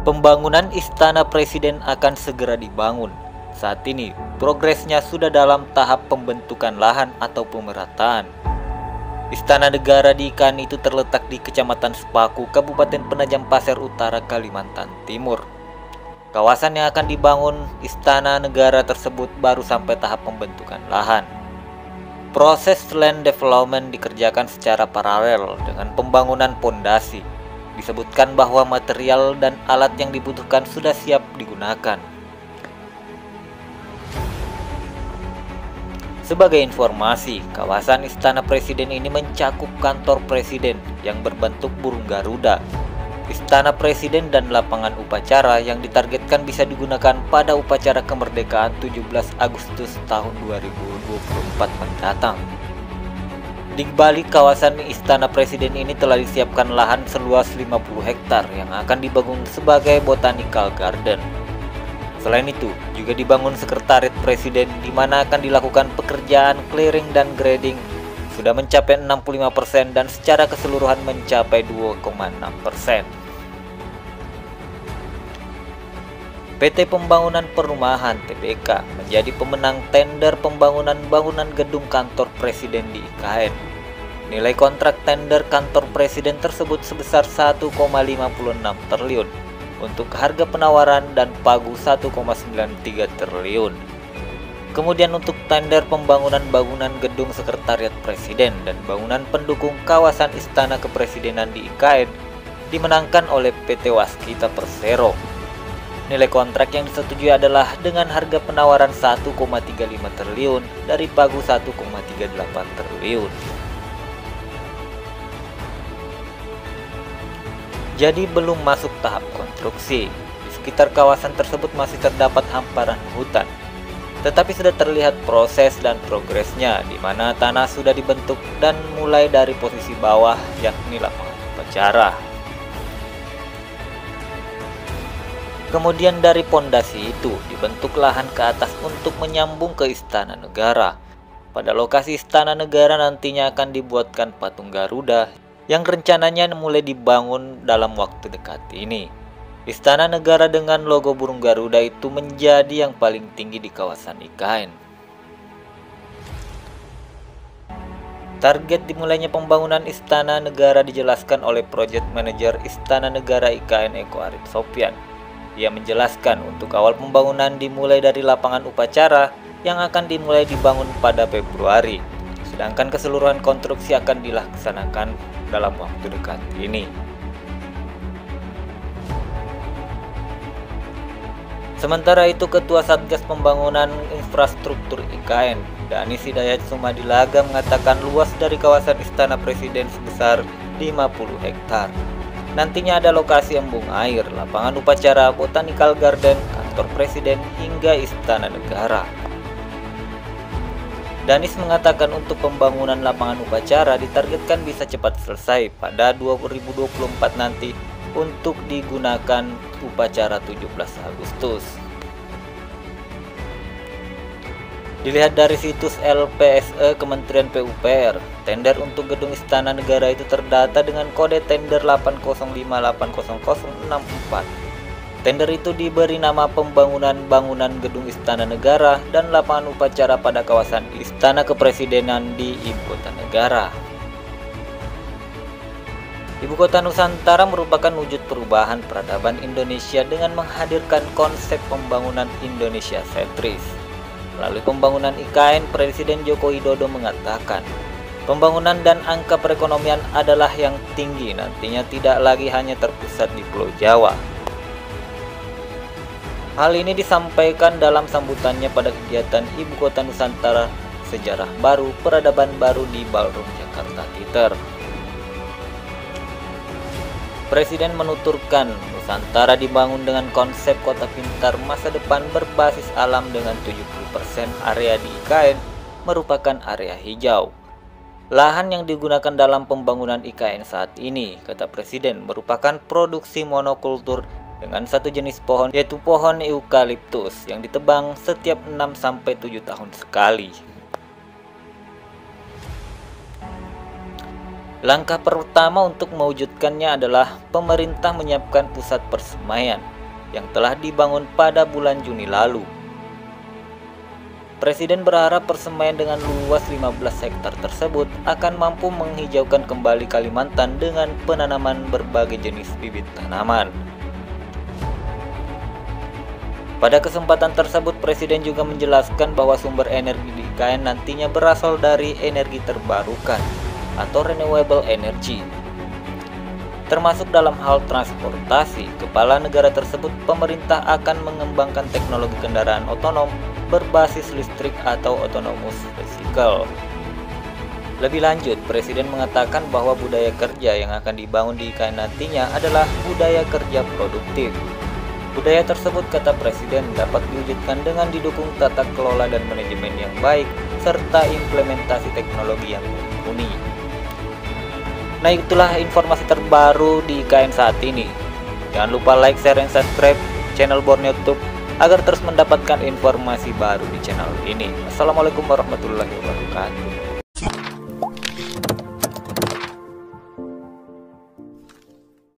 Pembangunan Istana Presiden akan segera dibangun. Saat ini, progresnya sudah dalam tahap pembentukan lahan atau pemerataan. Istana Negara di IKN itu terletak di Kecamatan Sepaku, Kabupaten Penajam Pasir Utara, Kalimantan Timur. Kawasan yang akan dibangun Istana Negara tersebut baru sampai tahap pembentukan lahan. Proses land development dikerjakan secara paralel dengan pembangunan pondasi. Disebutkan bahwa material dan alat yang dibutuhkan sudah siap digunakan. Sebagai informasi, kawasan Istana Presiden ini mencakup kantor presiden yang berbentuk burung Garuda, Istana Presiden dan lapangan upacara yang ditargetkan bisa digunakan pada upacara kemerdekaan 17 Agustus tahun 2024 mendatang. Di balik kawasan Istana Presiden ini telah disiapkan lahan seluas 50 hektar yang akan dibangun sebagai botanical garden. Selain itu, juga dibangun sekretariat presiden di mana akan dilakukan pekerjaan clearing dan grading sudah mencapai 65% dan secara keseluruhan mencapai 2,6%. PT Pembangunan Perumahan (TPK) menjadi pemenang tender pembangunan bangunan gedung kantor presiden di IKN. Nilai kontrak tender kantor presiden tersebut sebesar 1,56 triliun untuk harga penawaran dan pagu 1,93 triliun. Kemudian untuk tender pembangunan bangunan gedung sekretariat presiden dan bangunan pendukung kawasan Istana Kepresidenan di IKN dimenangkan oleh PT Waskita Persero. Nilai kontrak yang disetujui adalah dengan harga penawaran 1,35 triliun dari pagu 1,38 triliun. Jadi belum masuk tahap konstruksi. Di sekitar kawasan tersebut masih terdapat hamparan hutan. Tetapi sudah terlihat proses dan progresnya di mana tanah sudah dibentuk dan mulai dari posisi bawah yakni lapangan upacara. Kemudian dari pondasi itu dibentuk lahan ke atas untuk menyambung ke Istana Negara. Pada lokasi Istana Negara nantinya akan dibuatkan patung Garuda yang rencananya mulai dibangun dalam waktu dekat ini. Istana Negara dengan logo burung Garuda itu menjadi yang paling tinggi di kawasan IKN. Target dimulainya pembangunan Istana Negara dijelaskan oleh Project Manager Istana Negara IKN Eko Arif Sofyan. Ia menjelaskan untuk awal pembangunan dimulai dari lapangan upacara yang akan dimulai dibangun pada Februari, sedangkan keseluruhan konstruksi akan dilaksanakan dalam waktu dekat ini. Sementara itu, Ketua Satgas Pembangunan Infrastruktur IKN, Danis Hidayat Sumadilaga mengatakan luas dari kawasan Istana Presiden sebesar 50 hektar. Nantinya ada lokasi embung air, lapangan upacara, botanical garden, kantor presiden, hingga Istana Negara. Danis mengatakan untuk pembangunan lapangan upacara ditargetkan bisa cepat selesai pada 2024 nanti untuk digunakan upacara 17 Agustus. Dilihat dari situs LPSE Kementerian PUPR, tender untuk gedung Istana Negara itu terdata dengan kode tender 805800064. Tender itu diberi nama pembangunan bangunan gedung Istana Negara dan lapangan upacara pada kawasan Istana Kepresidenan di Ibu Kota Negara. Ibu Kota Nusantara merupakan wujud perubahan peradaban Indonesia dengan menghadirkan konsep pembangunan Indonesia sentris. Melalui pembangunan IKN, Presiden Joko Widodo mengatakan, pembangunan dan angka perekonomian adalah yang tinggi nantinya tidak lagi hanya terpusat di Pulau Jawa. Hal ini disampaikan dalam sambutannya pada kegiatan Ibu Kota Nusantara Sejarah Baru Peradaban Baru di Ballroom Jakarta Theater. Presiden menuturkan Nusantara dibangun dengan konsep kota pintar masa depan berbasis alam dengan 70% area di IKN merupakan area hijau. Lahan yang digunakan dalam pembangunan IKN saat ini, kata Presiden, merupakan produksi monokultur dengan satu jenis pohon yaitu pohon eukaliptus yang ditebang setiap 6-7 tahun sekali. Langkah pertama untuk mewujudkannya adalah pemerintah menyiapkan pusat persemaian yang telah dibangun pada bulan Juni lalu. Presiden berharap persemaian dengan luas 15 hektar tersebut akan mampu menghijaukan kembali Kalimantan dengan penanaman berbagai jenis bibit tanaman. Pada kesempatan tersebut, Presiden juga menjelaskan bahwa sumber energi di IKN nantinya berasal dari energi terbarukan atau renewable energy. Termasuk dalam hal transportasi, kepala negara tersebut pemerintah akan mengembangkan teknologi kendaraan otonom berbasis listrik atau autonomous vehicle. Lebih lanjut, Presiden mengatakan bahwa budaya kerja yang akan dibangun di IKN nantinya adalah budaya kerja produktif. Budaya tersebut, kata Presiden, dapat diwujudkan dengan didukung tata kelola dan manajemen yang baik, serta implementasi teknologi yang mumpuni. Nah, itulah informasi terbaru di IKN saat ini. Jangan lupa like, share, dan subscribe channel Borneo YouTube agar terus mendapatkan informasi baru di channel ini. Assalamualaikum warahmatullahi wabarakatuh.